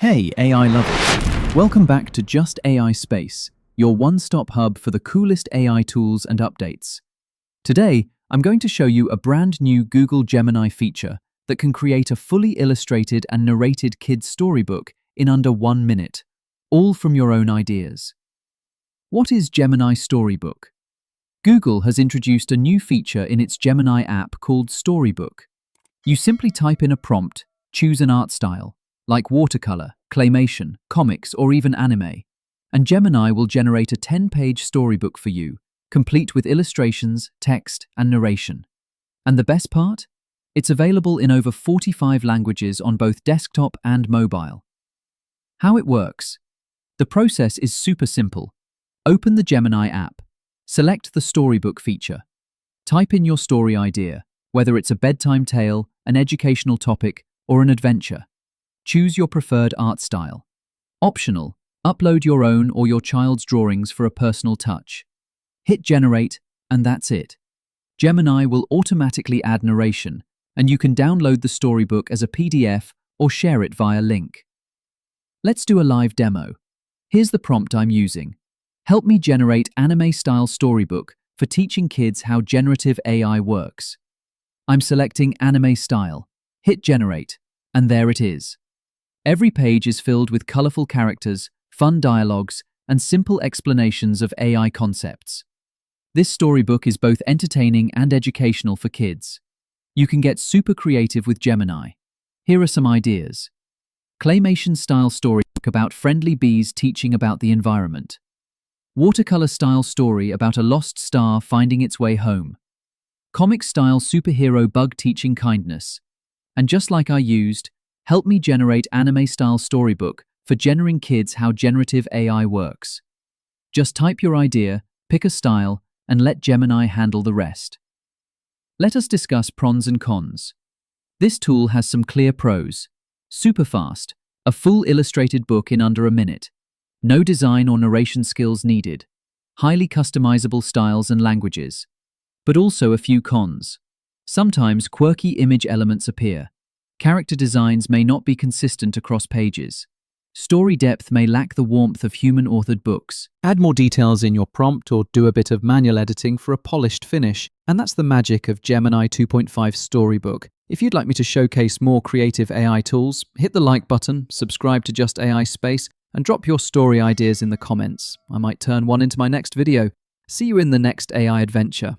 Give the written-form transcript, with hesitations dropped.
Hey AI lovers! Welcome back to Just AI Space, your one-stop hub for the coolest AI tools and updates. Today, I'm going to show you a brand new Google Gemini feature that can create a fully illustrated and narrated kids' storybook in under 1 minute, all from your own ideas. What is Gemini Storybook? Google has introduced a new feature in its Gemini app called Storybook. You simply type in a prompt, choose an art style, like watercolor, claymation, comics, or even anime, and Gemini will generate a 10-page storybook for you, complete with illustrations, text, and narration. And the best part? It's available in over 45 languages on both desktop and mobile. How it works? The process is super simple. Open the Gemini app, select the Storybook feature, type in your story idea, whether it's a bedtime tale, an educational topic, or an adventure. Choose your preferred art style. Optional, upload your own or your child's drawings for a personal touch. Hit generate, and that's it. Gemini will automatically add narration, and you can download the storybook as a PDF or share it via link. Let's do a live demo. Here's the prompt I'm using. Help me generate anime-style storybook for teaching kids how generative AI works. I'm selecting anime style. Hit generate, and there it is. Every page is filled with colorful characters, fun dialogues, and simple explanations of AI concepts. This storybook is both entertaining and educational for kids. You can get super creative with Gemini. Here are some ideas. Claymation-style storybook about friendly bees teaching about the environment. Watercolor-style story about a lost star finding its way home. Comic-style superhero bug teaching kindness. And just like I used, help me generate anime-style storybook for generating kids how generative AI works. Just type your idea, pick a style, and let Gemini handle the rest. Let us discuss pros and cons. This tool has some clear pros. Super fast, a full illustrated book in under a minute. No design or narration skills needed. Highly customizable styles and languages. But also a few cons. Sometimes quirky image elements appear. Character designs may not be consistent across pages. Story depth may lack the warmth of human-authored books. Add more details in your prompt or do a bit of manual editing for a polished finish. And that's the magic of Gemini 2.5 Storybook. If you'd like me to showcase more creative AI tools, hit the like button, subscribe to Just AI Space, and drop your story ideas in the comments. I might turn one into my next video. See you in the next AI adventure.